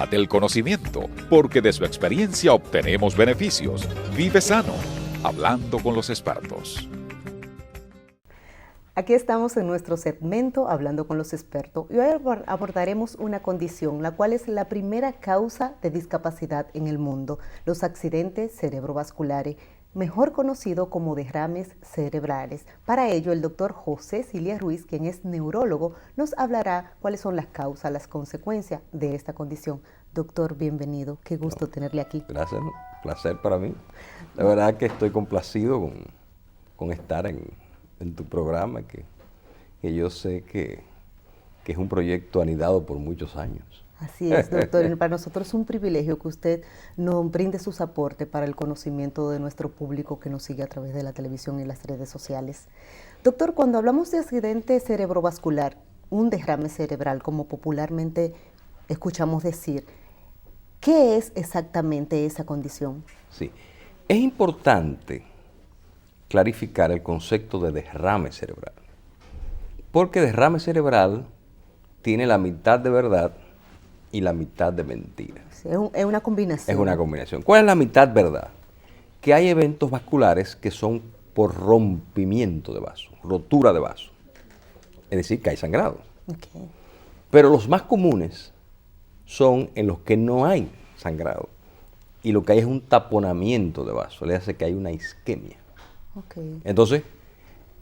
Comparte el conocimiento, porque de su experiencia obtenemos beneficios. Vive sano, hablando con los expertos. Aquí estamos en nuestro segmento Hablando con los expertos y hoy abordaremos una condición, la cual es la primera causa de discapacidad en el mundo, los accidentes cerebrovasculares, mejor conocido como derrames cerebrales. Para ello, el doctor José Cilia Ruiz, quien es neurólogo, nos hablará cuáles son las causas, las consecuencias de esta condición. Doctor, bienvenido. Qué gusto tenerle aquí. Gracias, placer para mí. La verdad que estoy complacido con estar en tu programa, que yo sé que es un proyecto anidado por muchos años. Así es, doctor. Para nosotros es un privilegio que usted nos brinde sus aportes para el conocimiento de nuestro público que nos sigue a través de la televisión y las redes sociales. Doctor, cuando hablamos de accidente cerebrovascular, un derrame cerebral, como popularmente escuchamos decir, ¿qué es exactamente esa condición? Sí, es importante clarificar el concepto de derrame cerebral, porque derrame cerebral tiene la mitad de verdad y la mitad de mentira. Sí, es una combinación. Es una combinación. ¿Cuál es la mitad verdad? Que hay eventos vasculares que son por rompimiento de vaso, rotura de vaso. Es decir, que hay sangrado. Okay. Pero los más comunes son en los que no hay sangrado y lo que hay es un taponamiento de vaso, le hace que hay una isquemia. Okay. Entonces,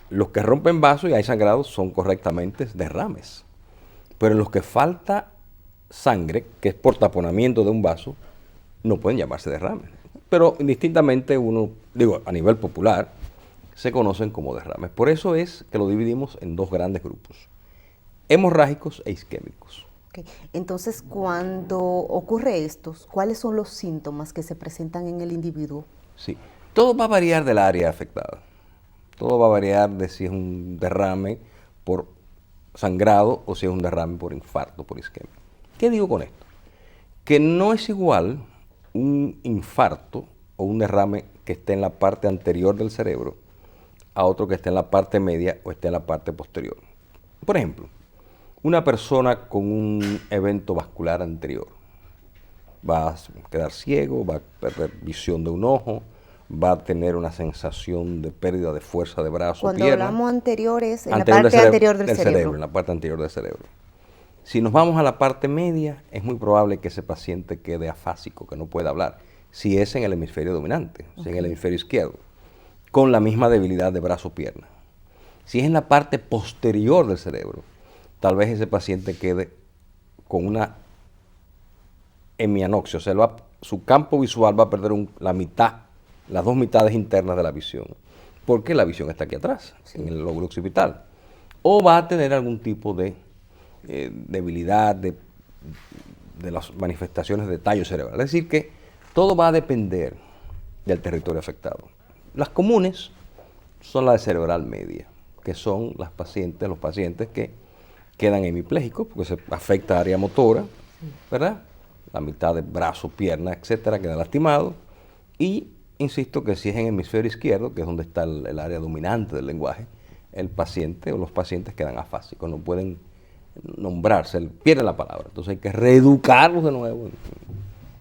los que rompen vaso y hay sangrado son correctamente derrames. Pero en los que falta sangre, que es por taponamiento de un vaso, no pueden llamarse derrames. Pero indistintamente a nivel popular, se conocen como derrames. Por eso es que lo dividimos en dos grandes grupos, hemorrágicos e isquémicos. Okay. Entonces, cuando ocurre esto, ¿cuáles son los síntomas que se presentan en el individuo? Sí, todo va a variar del área afectada. Todo va a variar de si es un derrame por sangrado o si es un derrame por infarto, por isquemia. ¿Qué digo con esto? Que no es igual un infarto o un derrame que esté en la parte anterior del cerebro a otro que esté en la parte media o esté en la parte posterior. Por ejemplo, una persona con un evento vascular anterior va a quedar ciego, va a perder visión de un ojo, va a tener una sensación de pérdida de fuerza de brazo, Cuando pierna. hablamos anteriores, en la parte anterior del cerebro. En la parte anterior del cerebro. Si nos vamos a la parte media, es muy probable que ese paciente quede afásico, que no pueda hablar, si es en el hemisferio dominante, si es en el hemisferio izquierdo, con la misma debilidad de brazo-pierna. Si es en la parte posterior del cerebro, tal vez ese paciente quede con una hemianoxia, o sea, su campo visual va a perder la mitad, las dos mitades internas de la visión, porque la visión está aquí atrás, en el lóbulo occipital. O va a tener algún tipo de debilidad de las manifestaciones de tallo cerebral. Es decir, que todo va a depender del territorio afectado. Las comunes son las de cerebral media, que son los pacientes que quedan hemipléjicos, porque se afecta área motora, ¿verdad? La mitad de brazo, pierna, etcétera, queda lastimado. Y insisto que si es en el hemisferio izquierdo, que es donde está el área dominante del lenguaje, el paciente o los pacientes quedan afásicos, no pueden nombrarse, pierde la palabra. Entonces hay que reeducarlos de nuevo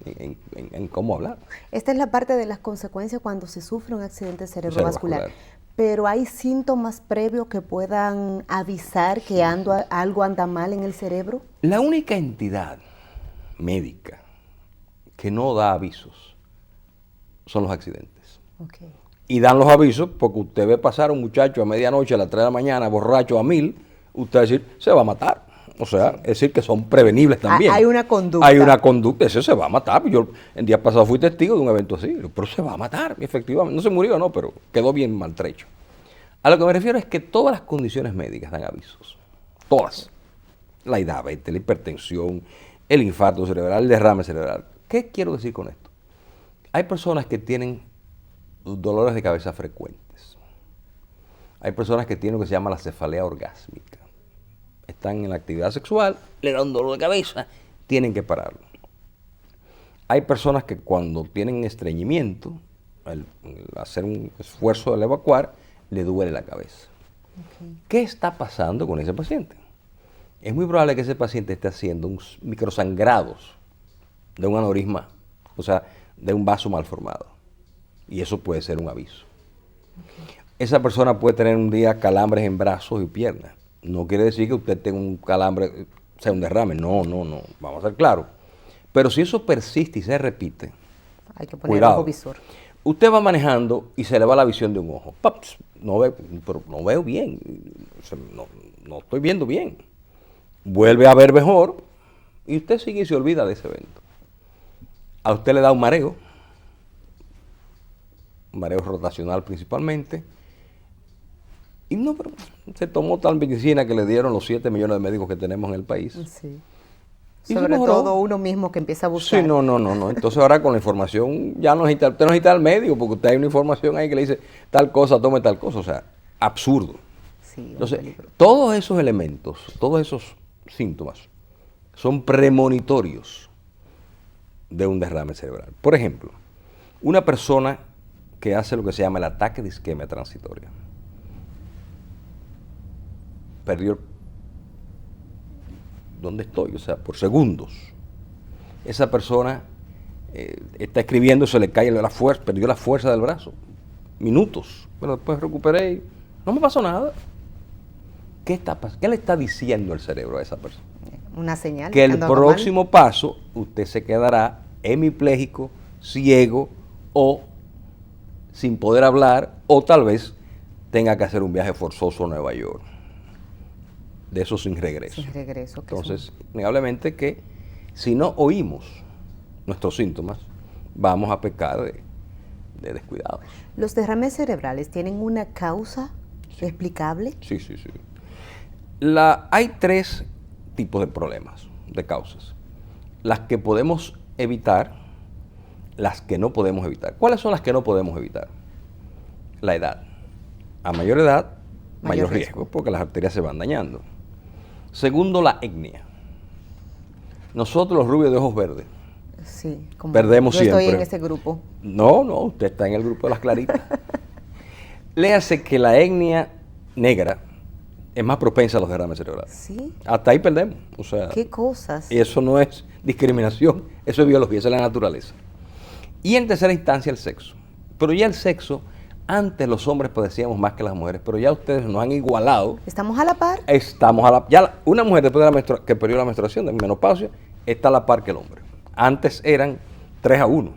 en cómo hablar. Esta es la parte de las consecuencias cuando se sufre un accidente cerebrovascular. Pero hay síntomas previos que puedan avisar que algo anda mal en el cerebro. La única entidad médica que no da avisos son los accidentes. Okay. Y dan los avisos porque usted ve pasar a un muchacho a medianoche, a las 3 de la mañana, borracho a 1000, usted va a decir, se va a matar. O sea, es decir, que son prevenibles también. Hay una conducta. Hay una conducta, ese se va a matar. Yo el día pasado fui testigo de un evento así, pero se va a matar, efectivamente. No se murió, no, pero quedó bien maltrecho. A lo que me refiero es que todas las condiciones médicas dan avisos. Todas. La diabetes, la hipertensión, el infarto cerebral, el derrame cerebral. ¿Qué quiero decir con esto? Hay personas que tienen dolores de cabeza frecuentes. Hay personas que tienen lo que se llama la cefalea orgásmica. Están en la actividad sexual, le da un dolor de cabeza, tienen que pararlo. Hay personas que cuando tienen estreñimiento, al hacer un esfuerzo de evacuar, le duele la cabeza. Okay. ¿Qué está pasando con ese paciente? Es muy probable que ese paciente esté haciendo microsangrados de un aneurisma, o sea, de un vaso mal formado. Y eso puede ser un aviso. Esa persona puede tener un día calambres en brazos y piernas. No quiere decir que usted tenga un calambre, sea un derrame. No, vamos a ser claros. Pero si eso persiste y se repite, hay que poner ojo visor. Usted va manejando y se le va la visión de un ojo. ¡Paps! No veo bien. No estoy viendo bien. Vuelve a ver mejor y usted sigue y se olvida de ese evento. A usted le da un mareo rotacional principalmente. Y no, pero se tomó tal medicina que le dieron los 7 millones de médicos que tenemos en el país. Sí. Sobre todo uno mismo que empieza a buscar. Sí, no. Entonces ahora con la información ya no necesita, usted no necesita al médico porque usted hay una información ahí que le dice tal cosa, tome tal cosa. O sea, absurdo. Sí, entonces, todos esos elementos, todos esos síntomas son premonitorios de un derrame cerebral. Por ejemplo, una persona que hace lo que se llama el ataque de isquemia transitoria. Perdió, ¿dónde estoy? O sea, por segundos. Esa persona está escribiendo, se le cae la fuerza, perdió la fuerza del brazo. Minutos. Pero después recuperé y no me pasó nada. ¿Qué le está diciendo el cerebro a esa persona? Una señal. Que el próximo paso, usted se quedará hemipléjico, ciego o sin poder hablar, o tal vez tenga que hacer un viaje forzoso a Nueva York. De eso sin regreso. Sin regreso. Entonces, innegablemente que si no oímos nuestros síntomas, vamos a pecar de descuidados. ¿Los derrames cerebrales tienen una causa explicable? Sí. Hay 3 tipos de problemas, de causas. Las que podemos evitar, las que no podemos evitar. ¿Cuáles son las que no podemos evitar? La edad. A mayor edad, mayor riesgo, porque las arterias se van dañando. Segundo, la etnia. Nosotros los rubios de ojos verdes, sí, perdemos siempre. Yo estoy en ese grupo. No, usted está en el grupo de las claritas. Léase que la etnia negra es más propensa a los derrames cerebrales. Sí. Hasta ahí perdemos. O sea, ¿qué cosas? Y eso no es discriminación, eso es biología, eso es la naturaleza. Y en tercera instancia el sexo. Pero ya el sexo, antes los hombres padecíamos más que las mujeres, pero ya ustedes nos han igualado. ¿Estamos a la par? Estamos a la par. Ya una mujer después de que perdió la menstruación, de menopausia, está a la par que el hombre. Antes eran 3-1.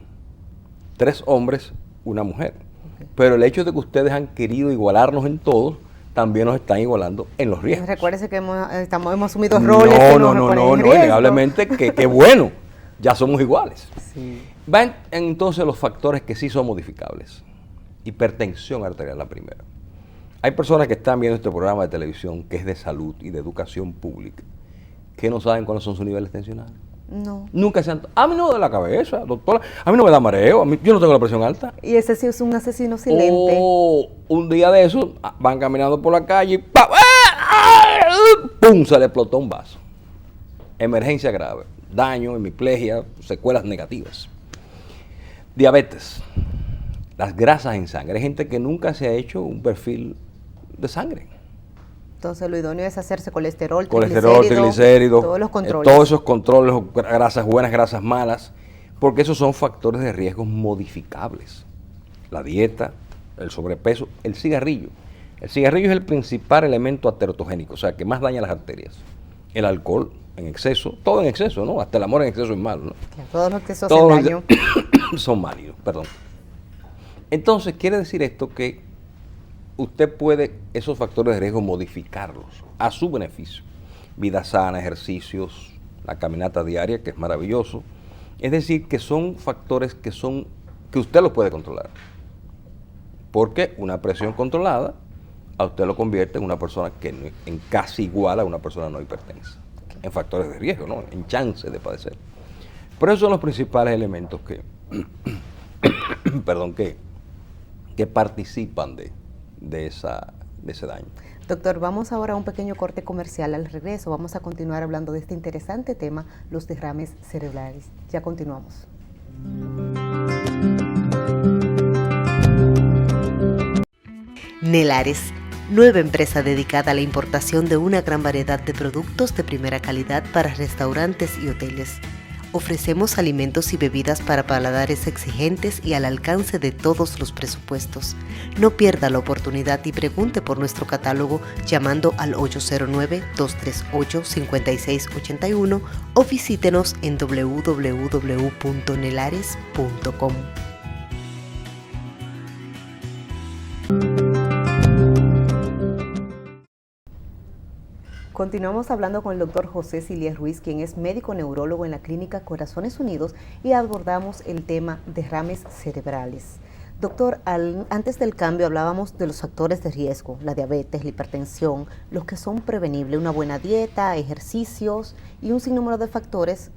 3 hombres, una mujer. Okay. Pero el hecho de que ustedes han querido igualarnos en todo, también nos están igualando en los riesgos. Recuérdese que hemos asumido roles que nos ponen en riesgo. Innegablemente que bueno, ya somos iguales. Sí. Van entonces los factores que sí son modificables. Hipertensión arterial, la primera. Hay personas que están viendo este programa de televisión que es de salud y de educación pública, que no saben cuáles son sus niveles tensionales. No. Nunca se han... A mí no me da la cabeza, doctora. A mí no me da mareo. Yo no tengo la presión alta. Y ese sí es un asesino silente. Un día de esos, van caminando por la calle y ¡pam! ¡Pum! Se le explotó un vaso. Emergencia grave. Daño, hemiplegia, secuelas negativas. Diabetes. Las grasas en sangre. Hay gente que nunca se ha hecho un perfil de sangre. Entonces lo idóneo es hacerse colesterol, triglicéridos, todos los controles. Todos esos controles, grasas buenas, grasas malas, porque esos son factores de riesgo modificables. La dieta, el sobrepeso, el cigarrillo. El cigarrillo es el principal elemento aterotogénico, o sea, que más daña las arterias. El alcohol en exceso, todo en exceso, ¿no? Hasta el amor en exceso es malo, ¿no? Claro, todos los excesos hacen daño. Son malos, perdón. Entonces, quiere decir esto que usted puede esos factores de riesgo modificarlos a su beneficio. Vida sana, ejercicios, la caminata diaria, que es maravilloso. Es decir, que son factores que usted los puede controlar. Porque una presión controlada a usted lo convierte en una persona que en casi igual a una persona no hipertensa. En factores de riesgo, ¿no? En chance de padecer. Pero esos son los principales elementos que participan de ese daño. Doctor, vamos ahora a un pequeño corte comercial. Al regreso vamos a continuar hablando de este interesante tema, los derrames cerebrales. Ya continuamos. Nelares, nueva empresa dedicada a la importación de una gran variedad de productos de primera calidad para restaurantes y hoteles. Ofrecemos alimentos y bebidas para paladares exigentes y al alcance de todos los presupuestos. No pierda la oportunidad y pregunte por nuestro catálogo llamando al 809-238-5681 o visítenos en www.nelares.com. Continuamos hablando con el doctor José Silier Ruiz, quien es médico neurólogo en la clínica Corazones Unidos, y abordamos el tema derrames cerebrales. Doctor, antes del cambio hablábamos de los factores de riesgo, la diabetes, la hipertensión, los que son prevenibles, una buena dieta, ejercicios y un sinnúmero de factores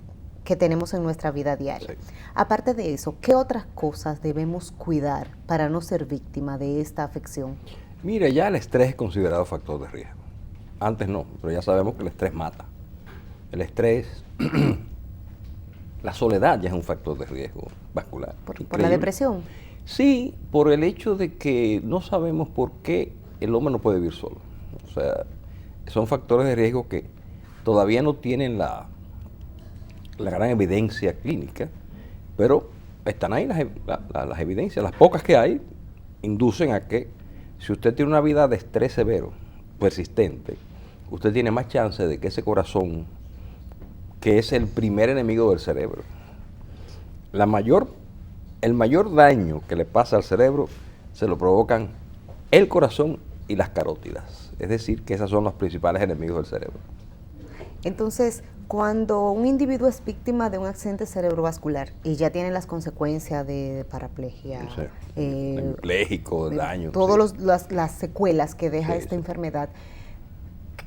que tenemos en nuestra vida diaria. Sí. Aparte de eso, ¿qué otras cosas debemos cuidar para no ser víctima de esta afección? Mira, ya el estrés es considerado factor de riesgo. Antes no, pero ya sabemos que el estrés mata. El estrés, la soledad ya es un factor de riesgo vascular. ¿Por la depresión? Sí, por el hecho de que no sabemos por qué el hombre no puede vivir solo. O sea, son factores de riesgo que todavía no tienen la gran evidencia clínica, pero están ahí las evidencias. Las pocas que hay inducen a que si usted tiene una vida de estrés severo, persistente, usted tiene más chance de que ese corazón, que es el primer enemigo del cerebro, el mayor daño que le pasa al cerebro se lo provocan el corazón y las carótidas. Es decir, que esos son los principales enemigos del cerebro. Entonces, cuando un individuo es víctima de un accidente cerebrovascular y ya tiene las consecuencias de paraplegia, hemipléjico, daño, todas las secuelas que deja esta enfermedad,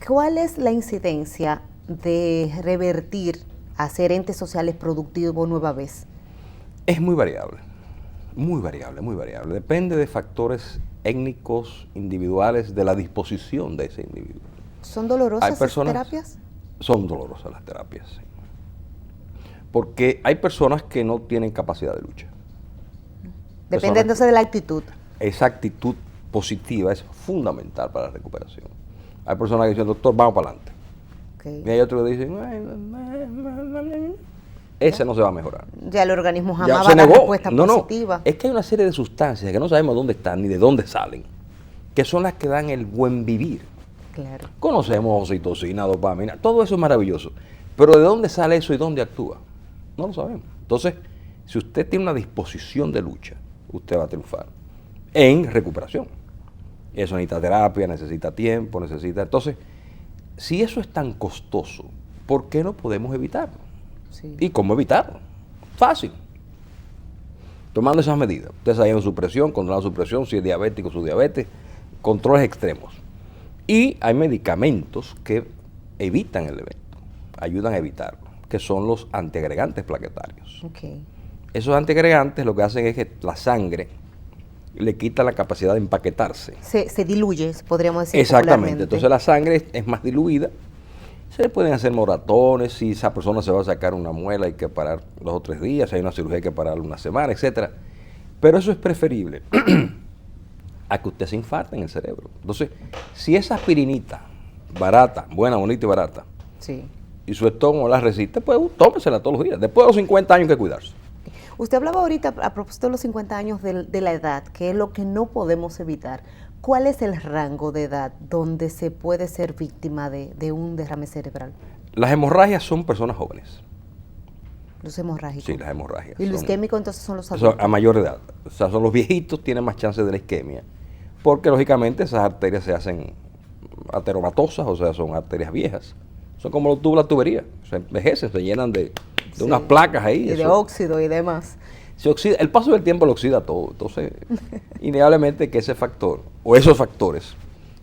¿cuál es la incidencia de revertir a ser entes sociales productivos nueva vez? Es muy variable, muy variable, muy variable. Depende de factores étnicos, individuales, de la disposición de ese individuo. ¿Son dolorosas las terapias? Son dolorosas las terapias, sí. Porque hay personas que no tienen capacidad de lucha. Depende entonces de la actitud. Esa actitud positiva es fundamental para la recuperación. Hay personas que dicen, doctor, vamos para adelante. Okay. Y hay otros que dicen, ese no se va a mejorar. Ya el organismo jamás va a dar respuesta positiva. No, es que hay una serie de sustancias que no sabemos dónde están ni de dónde salen, que son las que dan el buen vivir. Claro. Conocemos oxitocina, dopamina, todo eso es maravilloso. Pero ¿de dónde sale eso y dónde actúa? No lo sabemos. Entonces, si usted tiene una disposición de lucha, usted va a triunfar en recuperación. Eso necesita terapia, necesita tiempo, Entonces, si eso es tan costoso, ¿por qué no podemos evitarlo? Sí. ¿Y cómo evitarlo? Fácil. Tomando esas medidas. Usted sabe su presión, controlar su presión, si es diabético, su diabetes, controles extremos. Y hay medicamentos que evitan el evento, ayudan a evitarlo, que son los antiagregantes plaquetarios. Okay. Esos antiagregantes lo que hacen es que la sangre le quita la capacidad de empaquetarse. Se diluye, podríamos decir. Exactamente, entonces la sangre es más diluida. Se le pueden hacer moratones, si esa persona se va a sacar una muela hay que parar 2 o 3 días, si hay una cirugía hay que parar una semana, etc. Pero eso es preferible a que usted se infarte en el cerebro. Entonces, si esa aspirinita, barata, buena, bonita y barata, sí, y su estómago la resiste, pues tómesela todos los días. Después de los 50 años hay que cuidarse. Usted hablaba ahorita, a propósito de los 50 años de la edad, que es lo que no podemos evitar. ¿Cuál es el rango de edad donde se puede ser víctima de un derrame cerebral? Las hemorragias son personas jóvenes. Los hemorrágicos. Sí, las hemorragias. ¿Y los isquémicos entonces son los adultos? A mayor edad. O sea, son los viejitos, tienen más chances de la isquemia. Porque lógicamente esas arterias se hacen ateromatosas, o sea, son arterias viejas. Son como las tuberías. Se envejecen, se llenan de unas placas ahí. Y de óxido y demás. Se oxida, el paso del tiempo lo oxida todo. Entonces, innegablemente que ese factor, o esos factores,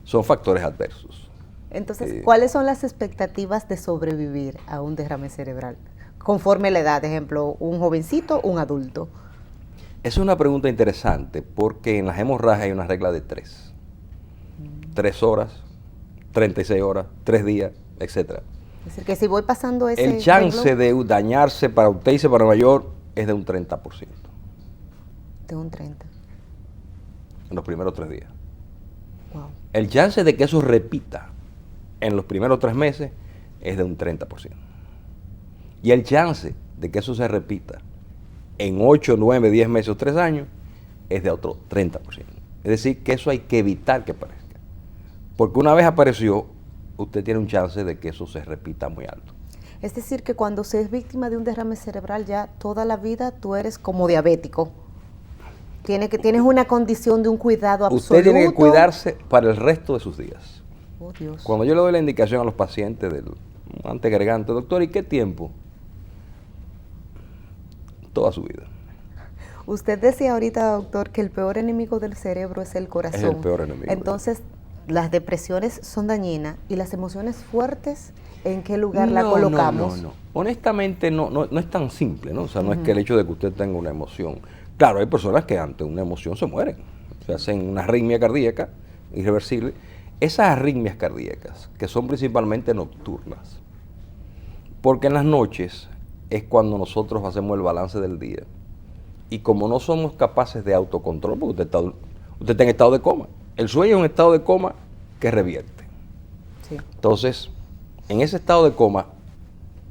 son factores adversos. Entonces, ¿cuáles son las expectativas de sobrevivir a un derrame cerebral? Conforme la edad, ejemplo, un jovencito, un adulto. Es una pregunta interesante porque en las hemorragias hay una regla de 3. 3 horas, 36 horas, 3 días, etc. Es decir, que si voy pasando ese... El chance de dañarse para usted y para Nueva York es de un 30%. De un 30%. En los primeros 3 días. Wow. El chance de que eso repita en los primeros 3 meses es de un 30%. Y el chance de que eso se repita en 8, 9, 10 meses o 3 años es de otro 30%. Es decir, que eso hay que evitar que aparezca. Porque una vez apareció, usted tiene un chance de que eso se repita muy alto. Es decir, que cuando se es víctima de un derrame cerebral, ya toda la vida tú eres como diabético. Tienes una condición de un cuidado absoluto. Usted tiene que cuidarse para el resto de sus días. Oh, Dios. Cuando yo le doy la indicación a los pacientes del antiagregante, doctor, ¿y qué tiempo? Toda su vida. Usted decía ahorita, doctor, que el peor enemigo del cerebro es el corazón. Es el peor enemigo. Entonces, las depresiones son dañinas y las emociones fuertes, ¿en qué lugar la colocamos? No. Honestamente no es tan simple, ¿no? O sea, no es que el hecho de que usted tenga una emoción. Claro, hay personas que ante una emoción se mueren. Se hacen una arritmia cardíaca irreversible. Esas arritmias cardíacas, que son principalmente nocturnas, porque en las noches es cuando nosotros hacemos el balance del día. Y como no somos capaces de autocontrol, porque usted está en estado de coma. El sueño es un estado de coma que revierte. Sí. Entonces, en ese estado de coma,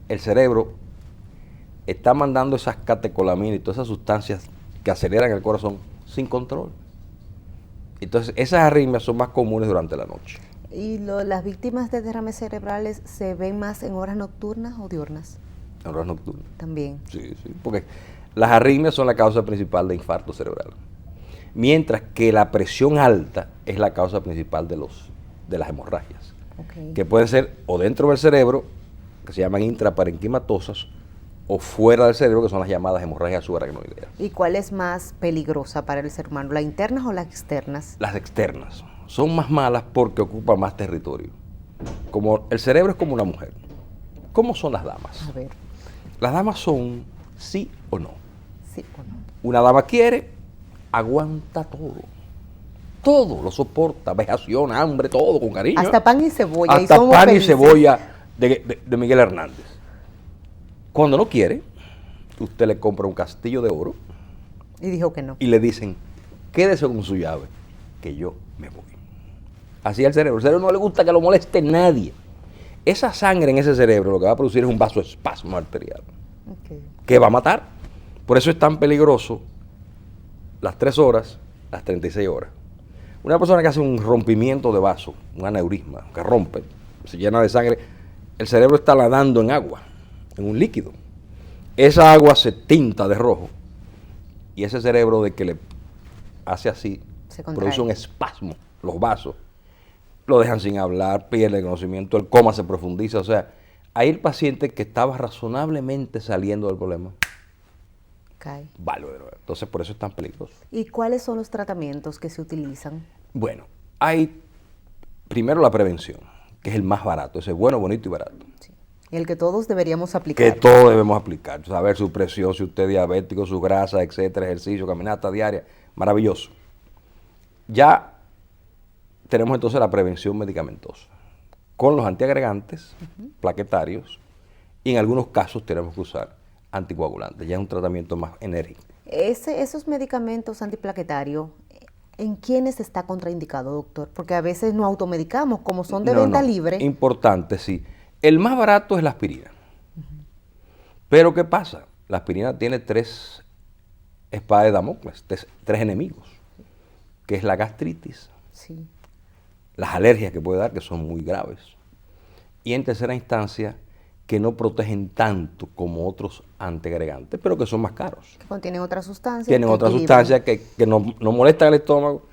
el cerebro está mandando esas catecolaminas y todas esas sustancias que aceleran el corazón sin control. Entonces, esas arritmias son más comunes durante la noche. ¿Y las víctimas de derrames cerebrales se ven más en horas nocturnas o diurnas? En horas nocturnas. También. Sí, porque las arritmias son la causa principal de infarto cerebral. Mientras que la presión alta es la causa principal de las hemorragias. Okay. Que pueden ser o dentro del cerebro, que se llaman intraparenquimatosas, o fuera del cerebro, que son las llamadas hemorragias subaracnoideas. ¿Y cuál es más peligrosa para el ser humano, las internas o las externas? Las externas son más malas porque ocupan más territorio. Como el cerebro es como una mujer. ¿Cómo son las damas? A ver. Las damas son sí o no. Sí o no. Una dama quiere, aguanta todo. Todo lo soporta, vejación, hambre, todo con cariño. Hasta pan y cebolla. Hasta y somos pan felices. y cebolla de Miguel Hernández. Cuando no quiere, usted le compra un castillo de oro. Y dijo que no. Y le dicen, quédese con su llave, que yo me voy. Así es el cerebro. El cerebro no le gusta que lo moleste nadie. Esa sangre en ese cerebro lo que va a producir es un vasoespasmo arterial. Okay. Que va a matar. Por eso es tan peligroso las 3 horas, las 36 horas. Una persona que hace un rompimiento de vaso, un aneurisma, que rompe, se llena de sangre, el cerebro está nadando en agua, en un líquido. Esa agua se tinta de rojo y ese cerebro de que le hace así, produce un espasmo, los vasos, lo dejan sin hablar, pierde el conocimiento, el coma se profundiza. O sea, ahí el paciente que estaba razonablemente saliendo del problema, cae. vale. Entonces, por eso es tan peligroso. ¿Y cuáles son los tratamientos que se utilizan? Bueno, hay primero la prevención, que es el más barato, ese es bueno, bonito y barato. Sí. Y el que todos deberíamos aplicar. Que todos debemos aplicar. Saber su presión, si usted es diabético, su grasa, etcétera, ejercicio, caminata diaria, maravilloso. Ya tenemos entonces la prevención medicamentosa, con los antiagregantes, plaquetarios, y en algunos casos tenemos que usar anticoagulantes, ya es un tratamiento más enérgico. Esos medicamentos antiplaquetarios, ¿en quiénes está contraindicado, doctor? Porque a veces nos automedicamos, como son de venta libre. Importante, sí. El más barato es la aspirina. Pero ¿qué pasa? La aspirina tiene 3 espadas de Damocles, 3 enemigos, que es la gastritis, sí, las alergias que puede dar, que son muy graves, y en tercera instancia, que no protegen tanto como otros antiagregantes, pero que son más caros. Que contienen otras sustancias. Tienen otras sustancias que no molestan el estómago,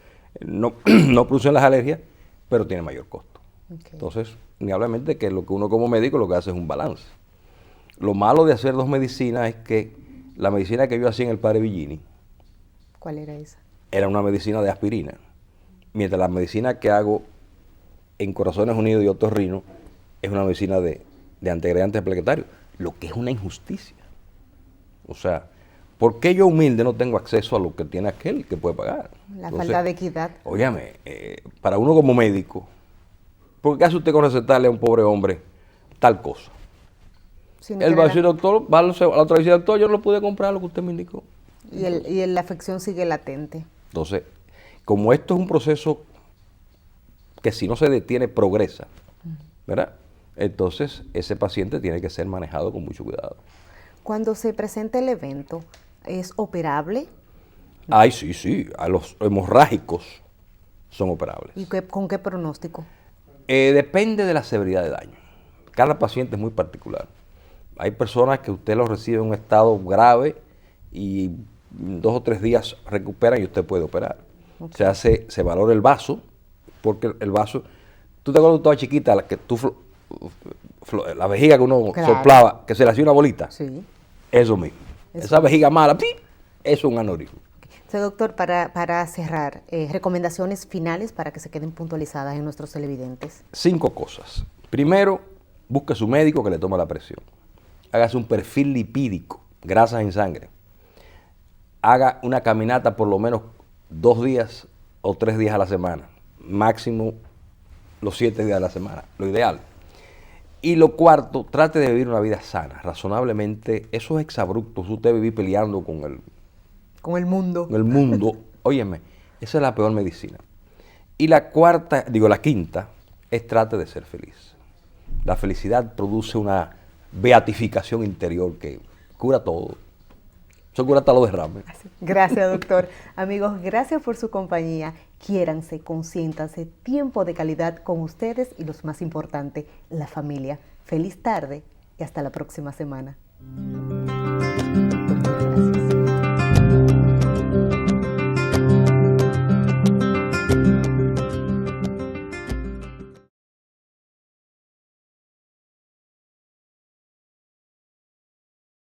no producen las alergias, pero tienen mayor costo. Okay. Entonces, indudablemente que lo que uno como médico lo que hace es un balance. Lo malo de hacer 2 medicinas es que la medicina que yo hacía en el Padre Villini. ¿Cuál era esa? Era una medicina de aspirina. Mientras la medicina que hago en Corazones Unidos y Otorrino es una medicina de antiagregantes plaquetarios, lo que es una injusticia. O sea, ¿por qué yo humilde no tengo acceso a lo que tiene aquel que puede pagar? Falta de equidad. Óigame, para uno como médico, ¿por qué hace usted con recetarle a un pobre hombre tal cosa? Si no él va a decir, doctor, va a la otra vez, doctor, yo no lo pude comprar lo que usted me indicó. Y la afección sigue latente. Entonces, como esto es un proceso que si no se detiene, progresa, ¿verdad? Entonces, ese paciente tiene que ser manejado con mucho cuidado. Cuando se presenta el evento, ¿es operable? Ay, sí, a los hemorrágicos son operables. ¿Y con qué pronóstico? Depende de la severidad de daño. Cada paciente es muy particular. Hay personas que usted los recibe en un estado grave y en 2 o 3 días recuperan y usted puede operar. Okay. Se valora el vaso, porque el vaso, tú te acuerdas de toda chiquita, la vejiga que uno soplaba, que se le hacía una bolita. Sí. Eso mismo. Esa vejiga mala, ¡pim!, eso es un aneurisma. Doctor, para cerrar, recomendaciones finales para que se queden puntualizadas en nuestros televidentes. 5 cosas. Primero, busque a su médico que le tome la presión. Hágase un perfil lipídico, grasas en sangre. Haga una caminata por lo menos 2 días o 3 días a la semana. Máximo los 7 días a la semana, lo ideal. Y lo cuarto, trate de vivir una vida sana, razonablemente. Esos exabruptos, usted vivir peleando con el mundo. Óyeme, esa es la peor medicina. Y la quinta, es trate de ser feliz. La felicidad produce una beatificación interior que cura todo. Eso cura hasta los derrames. Gracias, doctor. Amigos, gracias por su compañía. Quiéranse, consiéntanse, tiempo de calidad con ustedes y lo más importante, la familia. Feliz tarde y hasta la próxima semana.